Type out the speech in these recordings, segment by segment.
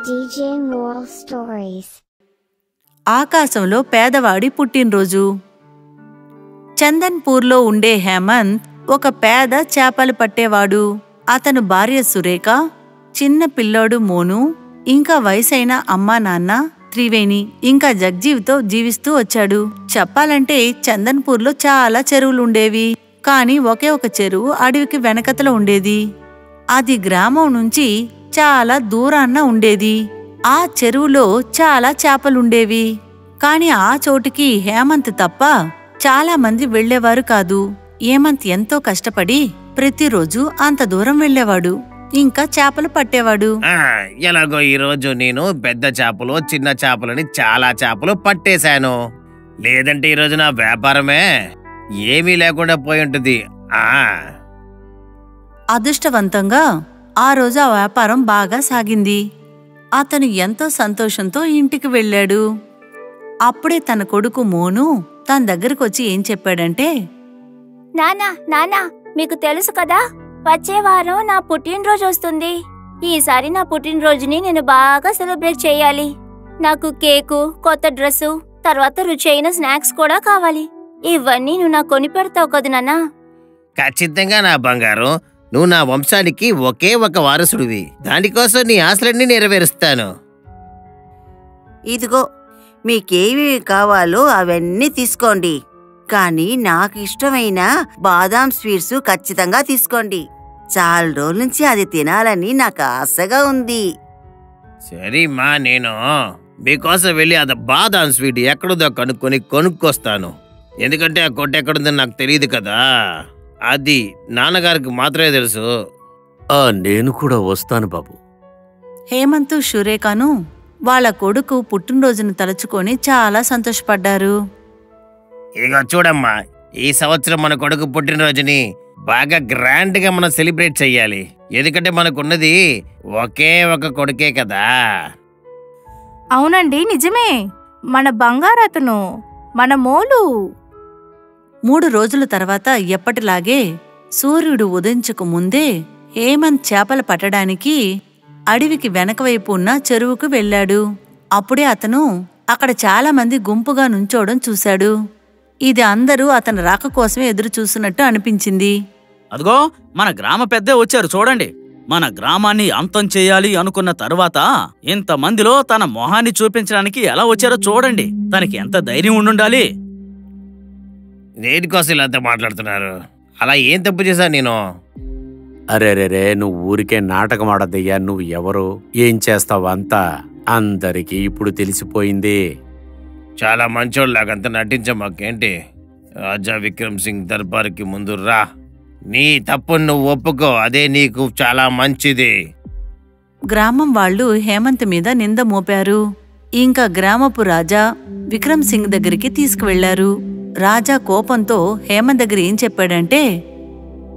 DJ Moral Stories. ఆకాశంలో పేదవాడి పుట్టినరోజు. చందన్పూర్లో ఉండే హేమంత్ ఒక పేద చేపలు పట్టేవాడు. అతను భార్య సురేఖ, చిన్న పిల్లోడు మోను, ఇంకా వయసైన అమ్మా నాన్న త్రివేణి, ఇంకా జగ్జీవ్తో జీవిస్తూ వచ్చాడు. చెప్పాలంటే చందన్పూర్లో చాలా చెరువులుండేవి. కాని ఒకే ఒక చెరువు అడవికి వెనకతల ఉండేది. అది గ్రామం నుంచి చాలా దూరాన్న ఉండేది. ఆ చెరువులో చాలా చేపలుండేవి. కాని ఆ చోటుకి హేమంత్ తప్ప చాలా మంది వెళ్లేవారు కాదు. హేమంత్ ఎంతో కష్టపడి ప్రతిరోజు అంత దూరం వెళ్లేవాడు, ఇంకా చేపలు పట్టేవాడు. ఎలాగో ఈరోజు నేను పెద్ద చేపలు చిన్న చేపలని చాలా చేపలు పట్టేశాను. లేదంటే ఈరోజు నా వ్యాపారమే ఏమీ లేకుండా పోయి ఉంటుంది. అదృష్టవంతంగా ఆ రోజు ఆ వ్యాపారం బాగా సాగింది. అతను ఎంతో సంతోషంతో ఇంటికి వెళ్ళాడు. అప్పుడే తన కొడుకు మోను తన దగ్గరకొచ్చి ఏం చెప్పాడంటే, నానా మీకు తెలుసు కదా, వచ్చే వారం నా పుట్టినరోజు వస్తుంది. ఈసారి నా పుట్టినరోజుని నేను బాగా సెలబ్రేట్ చేయాలి. నాకు కేకు, కొత్త డ్రెస్సు, తర్వాత రుచైన స్నాక్స్ కూడా కావాలి. ఇవన్నీ నువ్వు నాకు కొని పెడతావు కదా నాన్నా? ఖచ్చితంగా నా బంగారం, నువ్వు నా వంశానికి ఒకే ఒక వారసుడివి. దానికోసం నీ ఆశలన్నీ నెరవేరుస్తాను. ఇదిగో, మీకేవి కావాలో అవన్నీ తీసుకోండి. కానీ నాకు ఇష్టమైన బాదాం స్వీట్స్ ఖచ్చితంగా తీసుకోండి. చాలా రోజుల నుంచి అది తినాలని నాకు ఆశగా ఉంది. సరేమ్మా, నేను మీకోసం వెళ్ళి అది బాదాం స్వీట్ ఎక్కడుందో కొనుక్కొస్తాను. ఎందుకంటే ఆ కొట్టు ఎక్కడుందని నాకు తెలియదు కదా. అది నాన్నగారికి మాత్రమే తెలుసు. నేను కూడా వస్తాను బాబు. హేమంత్ సురేఖను వాళ్ళ కొడుకు పుట్టినరోజును తలుచుకొని చాలా సంతోషపడ్డారు. ఇక చూడమ్మా, ఈ సంవత్సరం మన కొడుకు పుట్టినరోజుని బాగా గ్రాండ్ గా మనం సెలబ్రేట్ చెయ్యాలి. ఎందుకంటే మనకున్నది ఒకే ఒక కొడుకే కదా. అవునండి, నిజమే. మన బంగారతను, మన మోలు. 3 రోజుల తర్వాత ఎప్పటిలాగే సూర్యుడు ఉదయించక ముందే హేమంత్ చేపలు పట్టడానికి అడవికి వెనకవైపు ఉన్న చెరువుకు వెళ్ళాడు. అప్పుడే అతను అక్కడ చాలా మంది గుంపుగా నుంచోవడం చూశాడు. ఇది అందరూ అతని రాక కోసమే ఎదురు చూస్తున్నట్టు అనిపించింది. అదిగో, మన గ్రామ పెద్దే వచ్చారు చూడండి. మన గ్రామాన్ని అంతం చేయాలి అనుకున్న తరువాత ఇంతమందిలో తన మొహాన్ని చూపించడానికి ఎలా వచ్చారో చూడండి. తనకి ఎంత ధైర్యం ఉండుండాలి. దేనికోసం ఇలా అంతా మాట్లాడుతున్నారు? అలా ఏం తప్పు చేశా నేను? అరేరేరే, నువ్వు ఊరికే నాటకం ఆడద్దయ్యా. నువ్వు ఎవరు, ఏం చేస్తావు అంతా అందరికీ ఇప్పుడు తెలిసిపోయింది. చాలా మంచోళ్ళలాగంతా నటించమాకేంటి? రాజా విక్రమ్ సింగ్ దర్బార్కి ముందు రా. నీ తప్పును నువ్వు ఒప్పుకో, అదే నీకు చాలా మంచిది. గ్రామం వాళ్ళు హేమంత్ మీద నింద మోపారు. ఇంకా గ్రామపు రాజా విక్రమ్ సింగ్ దగ్గరికి తీసుకువెళ్లారు. రాజా కోపంతో హేమంత్ దగ్గర ఏం చెప్పాడంటే,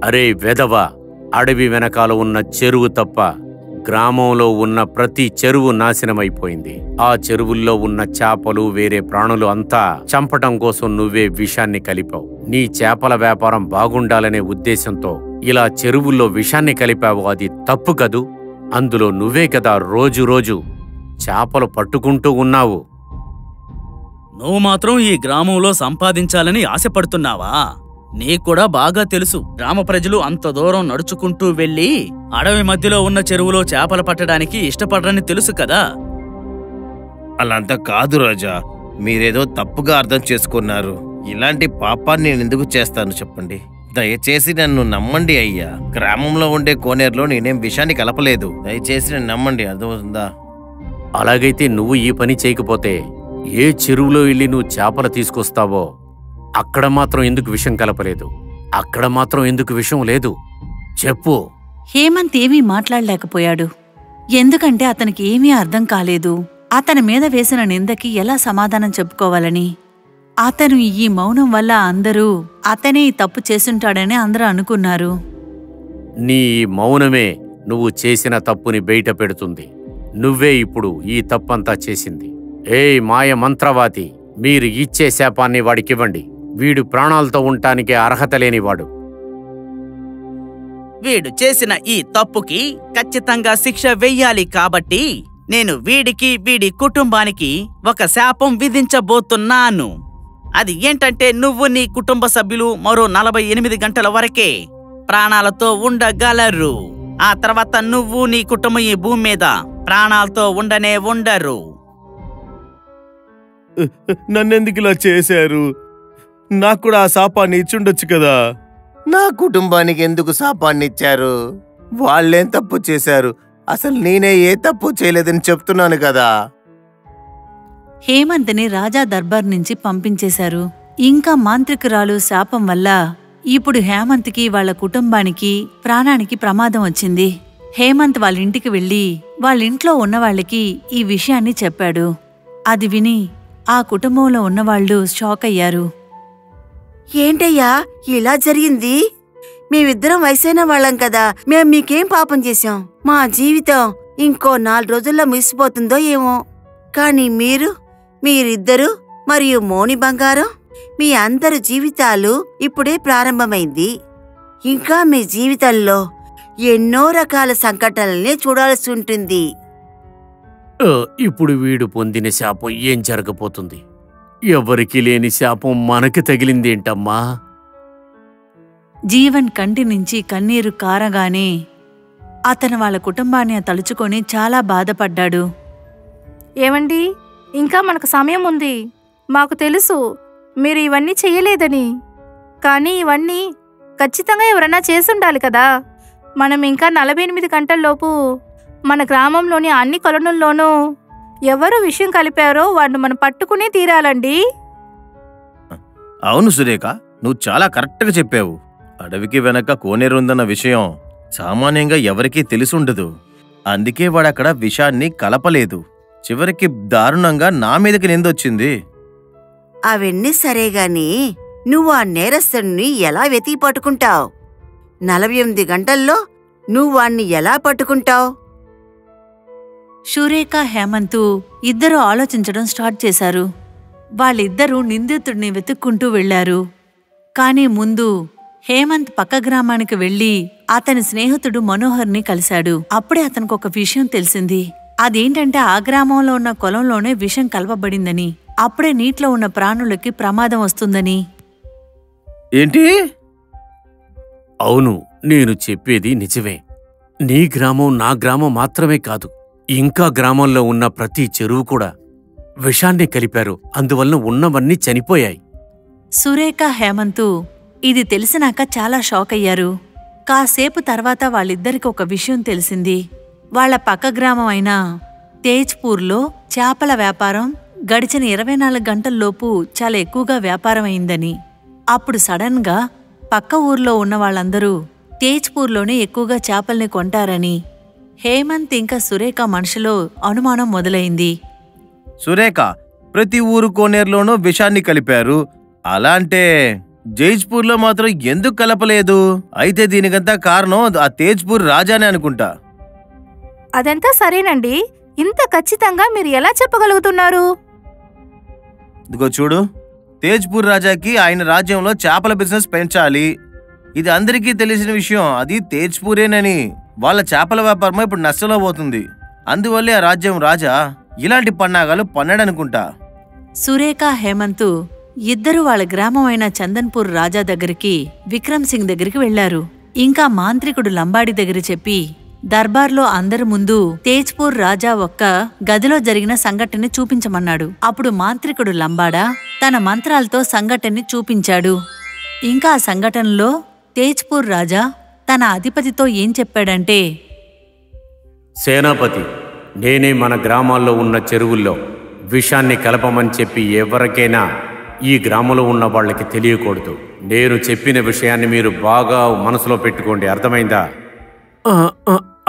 అరే వెధవా, అడవి వెనకాల ఉన్న చెరువు తప్ప గ్రామంలో ఉన్న ప్రతి చెరువు నాశనమైపోయింది. ఆ చెరువుల్లో ఉన్న చేపలు, వేరే ప్రాణులు అంతా చంపటం కోసం నువ్వే విషాన్ని కలిపావు. నీ చేపల వ్యాపారం బాగుండాలనే ఉద్దేశంతో ఇలా చెరువుల్లో విషాన్ని కలిపావు. అది తప్పు కదూ. అందులో నువ్వే కదా రోజు చేపలు పట్టుకుంటూ ఉన్నావు. నువ్వు మాత్రం ఈ గ్రామంలో సంపాదించాలని ఆశపడుతున్నావా? నీకూడా బాగా తెలుసు, గ్రామ ప్రజలు అంత దూరం నడుచుకుంటూ వెళ్లి అడవి మధ్యలో ఉన్న చెరువులో చేపలు పట్టడానికి ఇష్టపడరని తెలుసు కదా. అలాంతా కాదు రాజా, మీరేదో తప్పుగా అర్థం చేసుకున్నారు. ఇలాంటి పాపాన్ని నేను ఎందుకు చేస్తాను చెప్పండి? దయచేసి నన్ను నమ్మండి అయ్యా. గ్రామంలో ఉండే కోనేరులో నేనేం విషాన్ని కలపలేదు. దయచేసి నన్ను నమ్మండి, అర్థమవుతుందా? అలాగైతే నువ్వు ఈ పని చేయకపోతే ఏ చెరువులో వెళ్ళి నువ్వు చేపలు తీసుకొస్తావో అక్కడ మాత్రం ఎందుకు విషం కలపలేదు? అక్కడ మాత్రం ఎందుకు విషం లేదు? చెప్పు. హేమంత్ ఏమీ మాట్లాడలేకపోయాడు. ఎందుకంటే అతనికి ఏమీ అర్థం కాలేదు. అతని మీద వేసిన నిందకి ఎలా సమాధానం చెప్పుకోవాలని. అతను ఈ మౌనం వల్ల అందరూ అతనే ఈ తప్పు చేసుంటాడని అందరూ అనుకున్నారు. నీ మౌనమే నువ్వు చేసిన తప్పుని బయట పెడుతుంది. నువ్వే ఇప్పుడు ఈ తప్పంతా చేసింది. ఏయ్ మాయ మంత్రవాది, మీరు ఇచ్చే శాపాన్ని వాడికివ్వండి. వీడు ప్రాణాలతో ఉండటానికే అర్హత లేనివాడు. వీడు చేసిన ఈ తప్పుకి ఖచ్చితంగా శిక్ష వెయ్యాలి. కాబట్టి నేను వీడి కుటుంబానికి ఒక శాపం విధించబోతున్నాను. అది ఏంటంటే నువ్వు నీ కుటుంబ సభ్యులు మరో 48 గంటల వరకే ప్రాణాలతో ఉండగలరు. ఆ తర్వాత నువ్వు నీ కుటుంబం ఈ భూమి మీద ప్రాణాలతో ఉండరు. నన్నెందుకు ఇలా చేశారు? నాకు కూడా ఆ శాపాన్ని ఇచ్చుండొచ్చు కదా. నా కుటుంబానికి ఎందుకు శాపాన్ని ఇచ్చారు? వాళ్ళేం తప్పు చేశారు? అసలు నేనే ఏ తప్పు చేయలేదని చెప్తున్నాను కదా. హేమంత్ని రాజా దర్బార్ నుంచి పంపించేశారు. ఇంకా మాంత్రికురాలు శాపం వల్ల ఇప్పుడు హేమంత్కి వాళ్ళ కుటుంబానికి ప్రాణానికి ప్రమాదం వచ్చింది. హేమంత్ వాళ్ళింటికి వెళ్ళి వాళ్ళింట్లో ఉన్నవాళ్ళకి ఈ విషయాన్ని చెప్పాడు. అది విని ఆ కుటుంబంలో ఉన్నవాళ్లు షాక్ అయ్యారు. ఏంటయ్యా ఇలా జరిగింది? మేమిద్దరం వయసైన వాళ్ళం కదా, మేం మీకేం పాపం చేశాం? మా జీవితం ఇంకో 4 రోజుల్లో ముగిసిపోతుందో ఏమో. కాని మీరిద్దరూ మరియు మోని బంగారం, మీ అందరి జీవితాలు ఇప్పుడే ప్రారంభమైంది. ఇంకా మీ జీవితంలో ఎన్నో రకాల సంకటాలనే చూడాల్సి ఉంటుంది. ఇప్పుడు వీడు పొందిన శాపం ఏం జరగబోతుంది? ఎవరికి లేని శాపం మనకి తగిలిందేంటమ్మా? జీవన్ కంటి నుంచి కన్నీరు కారగానే అతను వాళ్ళ కుటుంబాన్ని తలుచుకొని చాలా బాధపడ్డాడు. ఏమండి, ఇంకా మనకు సమయం ఉంది. మాకు తెలుసు మీరు ఇవన్నీ చెయ్యలేదని. కానీ ఇవన్నీ ఖచ్చితంగా ఎవరన్నా చేసుండాలి కదా. మనం ఇంకా 48 గంటల్లోపు మన గ్రామంలోని అన్ని కొలనుల్లోనూ ఎవరు విషయం కలిపారో వాడిని మనం పట్టుకునే తీరాలండి. అవును సురేఖ, నువ్వు చాలా కరెక్ట్గా చెప్పావు. అడవికి వెనక కోనేరుందన్న విషయం సామాన్యంగా ఎవరికీ తెలిసుండదు. అందుకే వాడక్కడ విషాన్ని కలపలేదు. చివరికి దారుణంగా నా మీదకి నిందొచ్చింది. అవన్నీ సరేగాని నువ్వు ఆ నేరస్తుడిని ఎలా వెతికి పట్టుకుంటావు? 48 గంటల్లో నువ్వు వాణ్ణి ఎలా పట్టుకుంటావు? సురేఖ, హేమంతు ఇద్దరూ ఆలోచించడం స్టార్ట్ చేశారు. వాళ్ళిద్దరూ నిందితుడిని వెతుక్కుంటూ వెళ్లారు. కాని ముందు హేమంత్ పక్క గ్రామానికి వెళ్లి అతని స్నేహితుడు మనోహర్ని కలిశాడు. అప్పుడే అతనికి ఒక విషయం తెలిసింది. అదేంటంటే ఆ గ్రామంలో ఉన్న కొలంలోనే విషం కలపబడిందని, అప్పుడే నీటిలో ఉన్న ప్రాణులకి ప్రమాదం వస్తుందని. ఏంటి? అవును, నేను చెప్పేది నిజమే. నీ గ్రామం నా గ్రామం మాత్రమే కాదు, ఇంకా గ్రామంలో ఉన్న ప్రతి చెరువు కూడా విషాన్ని కలిపారు. అందువల్ల ఉన్నవన్నీ చనిపోయాయి. సురేఖ, హేమంతు ఇది తెలిసినాక చాలా షాక్ అయ్యారు. కాసేపు తర్వాత వాళ్ళిద్దరికి ఒక విషయం తెలిసింది. వాళ్ల పక్క గ్రామం అయిన తేజ్పూర్లో చేపల వ్యాపారం గడిచిన 24 గంటల్లోపు చాలా ఎక్కువగా వ్యాపారం అయిందని. అప్పుడు సడన్ గా పక్క ఊర్లో ఉన్న వాళ్ళందరూ తేజ్పూర్లోనే ఎక్కువగా చేపల్ని కొంటారని హేమంత్ ఇంకా సురేఖ మనసులో అనుమానం మొదలైంది. సురేఖ, ప్రతి ఊరు కోనేరులోనూ విషాన్ని కలిపారు. అలా అంటే జైజ్పూర్లో మాత్రం ఎందుకు కలపలేదు? అయితే దీనికంతా కారణం ఆ తేజ్పూర్ రాజానే అనుకుంటా. అదంతా సరేనండి, ఇంత ఖచ్చితంగా మీరు ఎలా చెప్పగలుగుతున్నారు? ఇదిగో చూడు, తేజ్పూర్ రాజాకి ఆయన రాజ్యంలో చేపల బిజినెస్ పెంచాలి. ఇది అందరికీ తెలిసిన విషయం. అది తేజ్పూరేనని. వాళ్ళ చేపల వ్యాపారం ఇప్పుడు నష్టంలో పోతుంది. అందువల్లే ఆ రాజ్యం రాజా ఇలాంటి పన్నాగాలు పన్నాడనుకుంటా. సురేఖ, హేమంతు ఇద్దరూ వాళ్ళ గ్రామం అయిన చందన్పూర్ రాజా దగ్గరికి, విక్రమ్ సింగ్ దగ్గరికి వెళ్లారు. ఇంకా మాంత్రికుడు లంబాడి దగ్గర చెప్పి దర్బార్లో అందరి ముందు తేజ్పూర్ రాజా ఒక్క గదిలో జరిగిన సంఘటనని చూపించమన్నాడు. అప్పుడు మాంత్రికుడు లంబాడా తన మంత్రాలతో సంఘటనని చూపించాడు. ఇంకా ఆ సంఘటనలో తేజ్పూర్ రాజా తన అధిపతితో ఏం చెప్పాడంటే, సేనాపతి, నేనే మన గ్రామాల్లో ఉన్న చెరువుల్లో విషాన్ని కలపమని చెప్పి ఎవరికైనా ఈ గ్రామంలో ఉన్న వాళ్ళకి తెలియకూడదు. నేను చెప్పిన విషయాన్ని మీరు బాగా మనసులో పెట్టుకోండి, అర్థమైందా?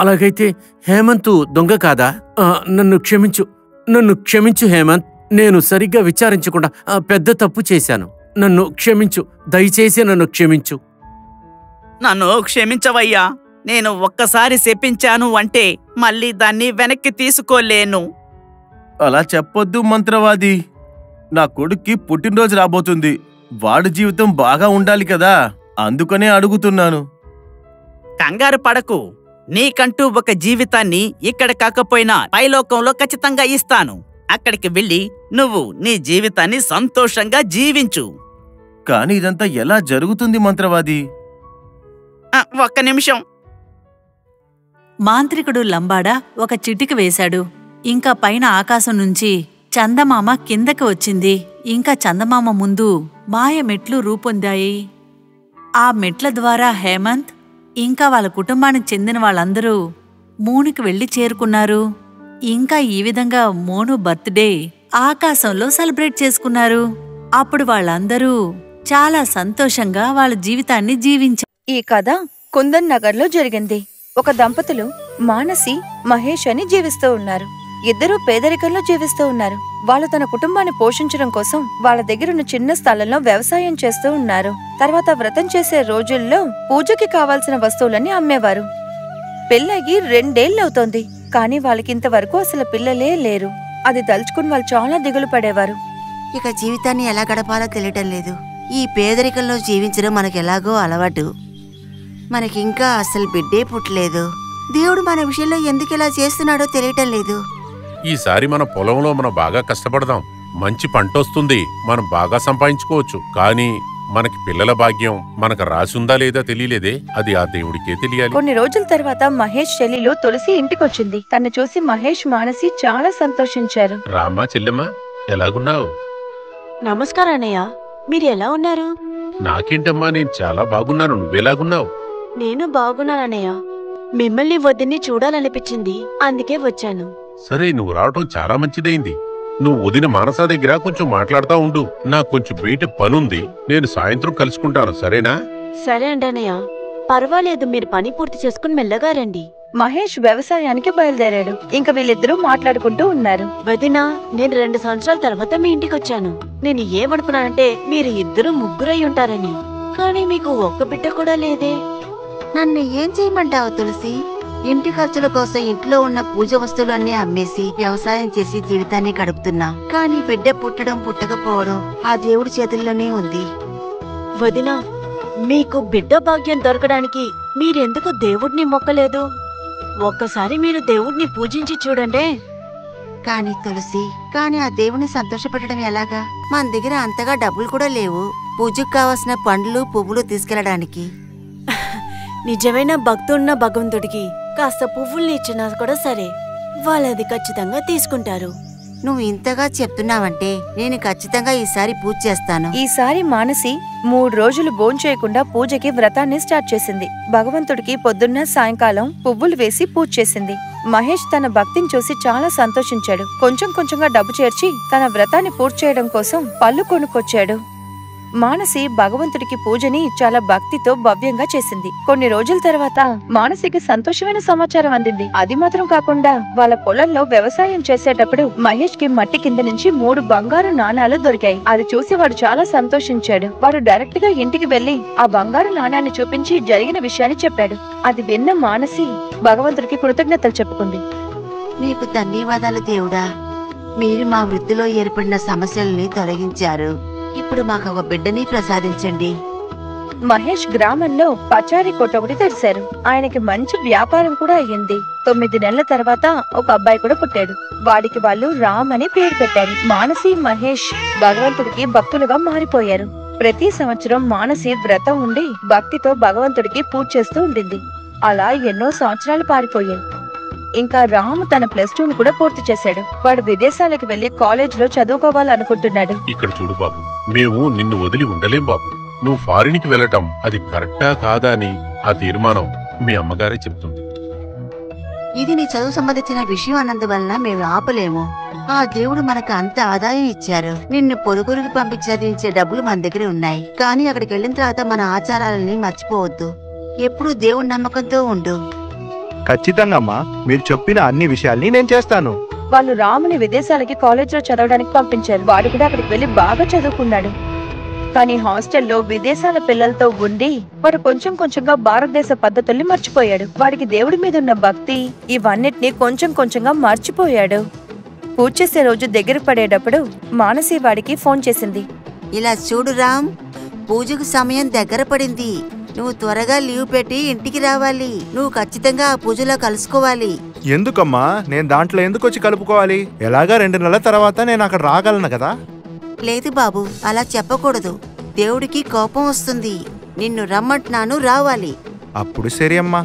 అలాగైతే హేమంత్ దొంగ కాదా? నన్ను క్షమించు హేమంత్. నేను సరిగ్గా విచారించకుండా పెద్ద తప్పు చేశాను. నన్ను క్షమించు, దయచేసి నన్ను క్షమించు. నన్ను క్షమించవయ్యా. నేను ఒక్కసారి శపించాను అంటే మళ్ళీ దాన్ని వెనక్కి తీసుకోలేను. అలా చెప్పొద్దు మంత్రవాది. నా కొడుక్కి పుట్టినరోజు రాబోతుంది. వాడి జీవితం బాగా ఉండాలి కదా, అందుకనే అడుగుతున్నాను. కంగారు పడకు. నీకంటూ ఒక జీవితాన్ని ఇక్కడ కాకపోయినా పైలోకంలో ఖచ్చితంగా ఇస్తాను. అక్కడికి వెళ్ళి నువ్వు నీ జీవితాన్ని సంతోషంగా జీవించు. కానీ ఇదంతా ఎలా జరుగుతుంది మంత్రవాది? ఒక్క నిమిషం. మాంత్రికుడు లంబాడా ఒక చిటిక వేశాడు. ఇంకా పైన ఆకాశం నుంచి చందమామ కిందకి వచ్చింది. ఇంకా చందమామ ముందు మాయ మెట్లు రూపొందాయి. ఆ మెట్ల ద్వారా హేమంత్ ఇంకా వాళ్ళ కుటుంబానికి చెందిన వాళ్ళందరూ మూనుకి వెళ్లి చేరుకున్నారు. ఇంకా ఈ విధంగా మోను బర్త్డే ఆకాశంలో సెలబ్రేట్ చేసుకున్నారు. అప్పుడు వాళ్ళందరూ చాలా సంతోషంగా వాళ్ళ జీవితాన్ని జీవించారు. ఈ కథ కుందన్ నగర్లో జరిగింది. ఒక దంపతులు మానసి, మహేష్ అని జీవిస్తూ ఉన్నారు. ఇద్దరూ పేదరికంలో జీవిస్తూ ఉన్నారు. వాళ్ళు తన కుటుంబాన్ని పోషించడం కోసం వాళ్ళ దగ్గరున్న చిన్న స్థలంలో వ్యవసాయం చేస్తూ ఉన్నారు. తర్వాత వ్రతం చేసే రోజుల్లో పూజకి కావాల్సిన వస్తువులన్నీ అమ్మేవారు. పెళ్ళయి 2 ఏళ్లవుతోంది. కానీ వాళ్ళకింతవరకు అసలు పిల్లలే లేరు. అది తలుచుకుని వాళ్ళు చాలా దిగులు పడేవారు. ఇక జీవితాన్ని ఎలా గడపాలో తెలియటం లేదు. ఈ పేదరికంలో జీవించడం మనకెలాగో అలవాటు. మనకింకా అసలు బిడ్డే పుట్టలేదు. దేవుడు మన విషయంలో ఎందుకు ఇలా చేస్తున్నాడో తెలియటం లేదు. ఈసారి మన పొలంలో మనం బాగా కష్టపడదాం. మంచి పంట వస్తుంది, మనం బాగా సంపాదించుకోవచ్చు. కానీ మనకి పిల్లల భాగ్యం మనకు రాసుందా లేదా తెలియలేదే, అది ఆ దేవుడికే తెలియాలి. కొన్ని రోజుల తర్వాత మహేష్ చెల్లిలో తులసి ఇంటికొచ్చింది. తను చూసి మహేష్, మానసి చాలా సంతోషించారు. రామ్మా చెల్లెమ్మా, ఎలాగున్నావు? నమస్కారం అన్నయ్య, మీరు ఎలా ఉన్నారు? నాకేంటమ్మా, నేను చాలా బాగున్నాను. నువ్వెలాగున్నావు? నేను బాగున్నానన్నయ్య. మిమ్మల్ని వదిన్ని చూడాలనిపించింది, అందుకే వచ్చాను. సరే, నువ్వు రావటం చాలా మంచిదైంది. నువ్వు వదిన మానస దగ్గర కొంచెం మాట్లాడుతూ ఉండు. నాకు కొంచెం బయట పనుంది, నేను సాయంత్రం కలుసుకుంటాను. సరేనా? సరే అండి అన్నయ్య, పర్వాలేదు. మీరు పని పూర్తి చేసుకుని మెల్లగా రండి. మహేష్ వ్యవసాయానికి బయలుదేరాడు. ఇంకా వీళ్ళిద్దరూ మాట్లాడుకుంటూ ఉన్నారు. వదినా, నేను 2 సంవత్సరాల తర్వాత మీ ఇంటికి వచ్చాను. నేను ఏమనుకున్నానంటే మీరు ఇద్దరు ముగ్గురై ఉంటారని. కానీ మీకు ఒక్క బిడ్డ కూడా లేదే. నన్ను ఏం చేయమంటావు తులసి? ఇంటి ఖర్చుల కోసం ఇంట్లో ఉన్న పూజ వస్తువులు అన్నీ అమ్మేసి వ్యవసాయం చేసి జీవితాన్ని గడుపుతున్నా. కానీ బిడ్డ పుట్టడం పుట్టకపోవడం ఆ దేవుడి చేతుల్లోనే ఉంది. వదినా, మీకు బిడ్డ భాగ్యం దొరకడానికి మీరెందుకు దేవుడిని మొక్కలేదు? ఒక్కసారి మీరు దేవుడిని పూజించి చూడండి. కానీ తులసి, కానీ ఆ దేవుని సంతోషపెట్టడం ఎలాగా? మన దగ్గర అంతగా డబ్బులు కూడా లేవు పూజకు కావాల్సిన పండ్లు పువ్వులు తీసుకెళ్లడానికి. నిజమైన భక్తున్న భగవంతుడికి కాస్త పువ్వుల్ని ఇచ్చినా కూడా సరే, వాళ్ళది ఖచ్చితంగా తీసుకుంటారు. నువ్వు ఇంతగా చెప్తున్నావంటే నేను ఖచ్చితంగా ఈసారి పూజ చేస్తాను. ఈసారి మానసి 3 రోజులు భోంచేయకుండా పూజకి వ్రతాన్ని స్టార్ట్ చేసింది. భగవంతుడికి పొద్దున్న సాయంకాలం పువ్వులు వేసి పూజ చేసింది. మహేష్ తన భక్తిని చూసి చాలా సంతోషించాడు. కొంచెం కొంచెంగా డబ్బు చేర్చి తన వ్రతాన్ని పూర్తి చేయడం కోసం పళ్ళు కొనుక్కొచ్చాడు. మానసి భగవంతుడికి పూజని చాలా భక్తితో భవ్యంగా చేసింది. కొన్ని రోజుల తర్వాత మానసికి సంతోషమైన సమాచారం అందింది. అది మాత్రం కాకుండా వాళ్ళ పొలంలో వ్యవసాయం చేసేటప్పుడు మహేష్ కి మట్టి కింద నుంచి 3 బంగారు నాణాలు దొరికాయి. అది చూసి వాడు చాలా సంతోషించాడు. వాడు డైరెక్ట్ గా ఇంటికి వెళ్లి ఆ బంగారు నాణాన్ని చూపించి జరిగిన విషయాన్ని చెప్పాడు. అది విన్న మానసి భగవంతుడికి కృతజ్ఞతలు చెప్పుకుంది. నీకు ధన్యవాదాలు దేవుడా. మీరు మా వృత్తిలో ఏర్పడిన సమస్యల్ని తొలగించారు. ఇప్పుడు మాకు ఒక బిడ్డని ప్రసాదించండి. మహేష్ గ్రామంలో పచారీ కొట్టు ఒకటి తెరిచారు. ఆయనకి మంచి వ్యాపారం కూడా అయ్యింది. 9 నెలల తర్వాత ఒక అబ్బాయి కూడా పుట్టాడు. వాడికి వాళ్ళు రామ్ అని పేరు పెట్టారు. మానసి, మహేష్ భగవంతుడికి భక్తులుగా మారిపోయారు. ప్రతి సంవత్సరం మానసి వ్రతం ఉండి భక్తితో భగవంతుడికి పూజ చేస్తూ ఉండింది. అలా ఎన్నో సంవత్సరాలు పారిపోయాయి. ఇంకా రామ్ తన +2 కూడా పూర్తి చేశాడు. వాడు విదేశాలకు వెళ్లి కాలేజ్ లో చదువుకోవాలనుకుంటున్నాడు. ఇక్కడ చూడు బాబు, మేము నిన్ను వదిలి ఉండలేం బాబు. నువ్వు ఫారిన్కి వెళ్ళటం అది కరెక్టా కాదా అని ఆ తీర్మానం మీ అమ్మగారే చెప్తుంది. ఇది నీ చదువు సంబంధించిన విషయం అన్నందువలన మేము ఆపలేము. ఆ దేవుడు మనకు అంత ఆదాయం ఇచ్చారు. నిన్ను పొరుగురికి పంపించి చదివించే డబ్బులు మన దగ్గర ఉన్నాయి. కానీ అక్కడికి వెళ్ళిన తర్వాత మన ఆచారాలని మర్చిపోవద్దు. ఎప్పుడూ దేవుడి నమ్మకంతో ఉండు. ఖచ్చితంగా అమ్మా, మీరు చెప్పిన అన్ని విషయాల్ని నేను చేస్తాను. వాళ్ళు రాముని విదేశాలకి కాలేజ్ లో చదవడానికి పంపించారు. వాడు కూడా అక్కడికి వెళ్లి బాగా చదువుకున్నాడు. కానీ హాస్టల్లో విదేశాల పిల్లలతో ఉండి వాడు కొంచెం కొంచెంగా భారతదేశ పద్ధతుల్ని మర్చిపోయాడు. వాడికి దేవుడి మీద ఉన్న భక్తి ఇవన్నిటినీ కొంచెం కొంచెంగా మర్చిపోయాడు. పూజ చేసే రోజు దగ్గర పడేటప్పుడు మానసి వాడికి ఫోన్ చేసింది. ఇలా చూడు రామ్, పూజకు సమయం దగ్గర పడింది. నువ్వు త్వరగా లీవ్ పెట్టి ఇంటికి రావాలి. నువ్వు ఖచ్చితంగా ఆ పూజలో కలుసుకోవాలి. ఎందుకమ్మా నేను దాంట్లో ఎందుకు వచ్చి కలుపుకోవాలి? ఎలాగా 2 నెలల తర్వాత నేను అక్కడ రాగలను కదా. లేదు బాబు, అలా చెప్పకూడదు. దేవుడికి కోపం వస్తుంది. నిన్ను రమ్మంటున్నాను, రావాలి. అప్పుడు సరే అమ్మా.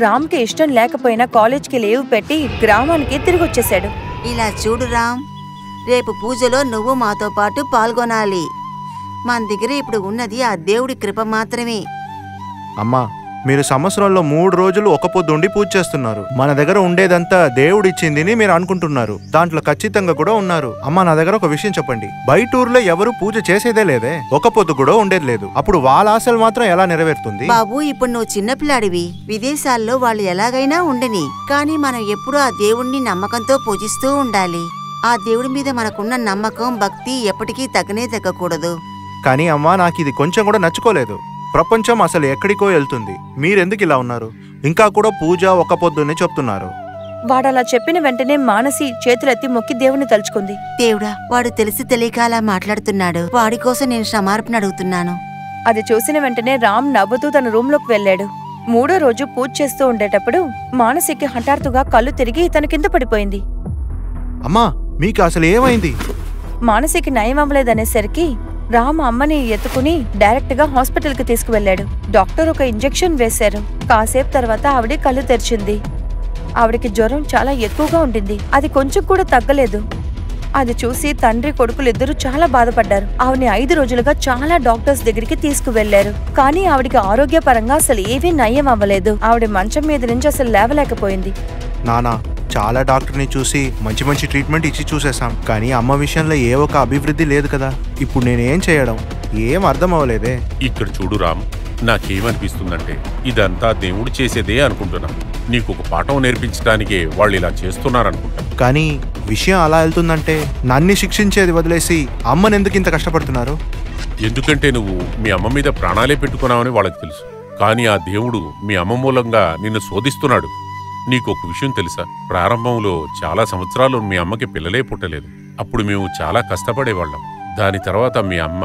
రామ్కి ఇష్టం లేకపోయినా కాలేజ్కి లీవ్ పెట్టి గ్రామానికి తిరిగొచ్చేశాడు. ఇలా చూడు రామ్, రేపు పూజలో నువ్వు మాతో పాటు పాల్గొనాలి. మన దగ్గర ఇప్పుడు ఉన్నది ఆ దేవుడి కృప మాత్రమే. అమ్మా మీరు సంవత్సరంలో 3 రోజులు ఒక పొద్దుండి పూజ చేస్తున్నారు. మన దగ్గర ఉండేదంతా దేవుడిచ్చిందని మీరు అనుకుంటున్నారు. దాంట్లో ఖచ్చితంగా కూడా ఉన్నారు. అమ్మా నా దగ్గర ఒక విషయం చెప్పండి. బయట ఊర్లో ఎవరు పూజ చేసేదే లేదే, ఒక పొద్దు కూడా ఉండేది లేదు. అప్పుడు వాళ్ళ ఆశలు మాత్రం ఎలా నెరవేరుతుంది? బాబు, ఇప్పుడు నువ్వు చిన్నపిల్లాడివి. విదేశాల్లో వాళ్ళు ఎలాగైనా ఉండని, కానీ మనం ఎప్పుడూ ఆ దేవుణ్ణి నమ్మకంతో పూజిస్తూ ఉండాలి. ఆ దేవుడి మీద మనకున్న నమ్మకం, భక్తి ఎప్పటికీ తగ్గకూడదు. కానీ అమ్మా నాకు ఇది కొంచెం కూడా నచ్చుకోలేదు. ప్రపంచం అసలు ఎక్కడికో వెళ్తుంది, మీరెందుకు ఇలా ఉన్నారు? ఇంకా కూడా పూజ ఒక పొద్దున్నే చెప్తున్నారు. వాడలా చెప్పిన వెంటనే మానసి చేతులెత్తి మొక్కి దేవుని తలుచుకుంది. దేవుడా, వాడు తెలిసి తెలియక అలా మాట్లాడుతున్నాడు. వాడి కోసం నేను క్షమార్పణ అడుగుతున్నాను. అది చూసిన వెంటనే రామ్ నవ్వుతూ తన రూంలోకి వెళ్లాడు. 3వ రోజు పూజ చేస్తూ ఉండేటప్పుడు మానసికి హఠాత్తుగా కళ్ళు తిరిగి తన కింద పడిపోయింది. అమ్మా మీకు అసలు ఏమైంది? మానసికి నయం అవ్వలేదనేసరికి రామ్ అమ్మని ఎత్తుకుని డైరెక్ట్ గా హాస్పిటల్ కి తీసుకువెళ్లాడు. డాక్టర్ ఒక ఇంజెక్షన్ వేశారు. కాసేపు తర్వాత ఆవిడ కళ్ళు తెరిచింది. ఆవిడకి జ్వరం చాలా ఎక్కువగా ఉండింది. అది కొంచెం కూడా తగ్గలేదు. అది చూసి తండ్రి కొడుకులిద్దరూ చాలా బాధపడ్డారు. ఆవిడని 5 రోజులుగా చాలా డాక్టర్స్ దగ్గరికి తీసుకువెళ్లారు. కానీ ఆవిడికి ఆరోగ్యపరంగా అసలు ఏవీ నయం అవ్వలేదు. ఆవిడ మంచం మీద నుంచి అసలు లేవలేకపోయింది. నానా చాలా డాక్టర్ని చూసి మంచి ట్రీట్మెంట్ ఇచ్చి చూసేసాం, కానీ అమ్మ విషయంలో ఏ ఒక అభివృద్ధి లేదు కదా. ఇప్పుడు నేనేం చేయడం ఏం అర్థం అవ్వలేదే. ఇక్కడ చూడు రామ్, నాకేమనిపిస్తుందంటే ఇదంతా దేవుడు చేసేదే అనుకుంటున్నాను. నీకు ఒక పాఠం నేర్పించడానికే వాళ్ళు ఇలా చేస్తున్నారనుకుంటా. కానీ విషయం అలా వెళ్తుందంటే నన్ను శిక్షించేది వదిలేసి అమ్మని ఎందుకు ఇంత కష్టపడుతున్నారు? ఎందుకంటే నువ్వు మీ అమ్మ మీద ప్రాణాలే పెట్టుకున్నావని వాళ్ళకి తెలుసు. కానీ ఆ దేవుడు మీ అమ్మ మూలంగా నిన్ను శోధిస్తున్నాడు. నీకొక విషయం తెలుసా? ప్రారంభంలో చాలా సంవత్సరాలు మీ అమ్మకి పిల్లలే పుట్టలేదు. అప్పుడు మేము చాలా కష్టపడేవాళ్ళం. దాని తర్వాత మీ అమ్మ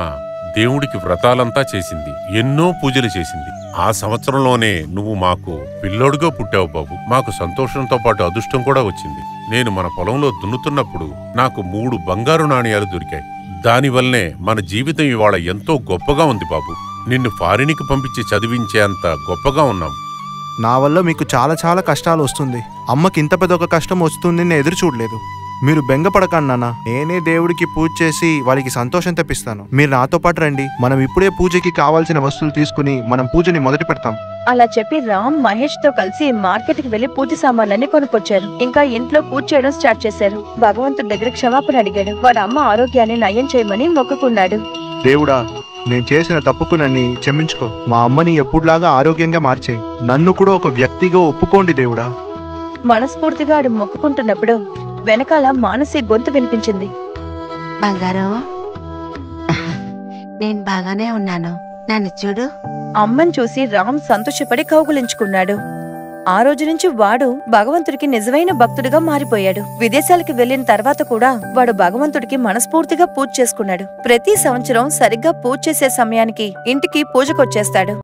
దేవుడికి వ్రతాలంతా చేసింది, ఎన్నో పూజలు చేసింది. ఆ సంవత్సరంలోనే నువ్వు మాకు పిల్లోడుగా పుట్టావు బాబు. మాకు సంతోషంతో పాటు అదృష్టం కూడా వచ్చింది. నేను మన పొలంలో దున్నుతున్నప్పుడు నాకు 3 బంగారు నాణ్యాలు దొరికాయి. దానివల్లనే మన జీవితం ఇవాళ ఎంతో గొప్పగా ఉంది బాబు. నిన్ను ఫారినికి పంపించి చదివించే అంత గొప్పగా ఉన్నాం. నా వల్ల మీకు చాలా కష్టాలు వస్తుంది. అమ్మకి ఇంత పెద్ద ఒక కష్టం వస్తుంది నేను ఎదురు చూడలేదు. మీరు బెంగపడకండి నాన్న, నేనే దేవుడికి పూజ చేసి వాళ్ళకి సంతోషం తెప్పిస్తాను. మీరు నాతో పాటు రండి. మనం ఇప్పుడే పూజకి కావాల్సిన వస్తువులు తీసుకుని మనం పూజని మొదటి పెడతాం. అలా చెప్పి రామ్ మహేష్ తో కలిసి మార్కెట్ కి వెళ్లి పూజ సామాన్లన్నీ కొనుక్కొచ్చారు. ఇంకా ఇంట్లో పూజ చేయడం స్టార్ట్ చేశారు. భగవంతుడి దగ్గర క్షమాపణ అడిగాడు. వాడు అమ్మ ఆరోగ్యాన్ని నయం చేయమని మొక్కుకున్నాడు. దేవుడా, నేను చేసిన తప్పుకు నన్ను క్షమించుకో. మా అమ్మని ఎప్పుడులాగా ఆరోగ్యంగా మార్చేయి. నన్ను కూడా ఒక వ్యక్తిగా ఒప్పుకోండి దేవుడా. మనస్ఫూర్తిగా ఆడు మొక్కుకుంటున్నప్పుడు వెనకాల మానసి గొంతు వినిపించింది. బంగారం, నేను బాగానే ఉన్నాను, నన్ను చూడు. అమ్మని చూసి రామ్ సంతోషపడి కౌగులించుకున్నాడు. ఆ రోజు నుంచి వాడు భగవంతుడికి నిజమైన భక్తుడిగా మారిపోయాడు. విదేశాలకు వెళ్లిన తర్వాత కూడా వాడు భగవంతుడికి మనస్ఫూర్తిగా పూజ చేసుకున్నాడు. ప్రతి సంవత్సరం సరిగ్గా పూజ చేసే సమయానికి ఇంటికి పూజకొచ్చేస్తాడు.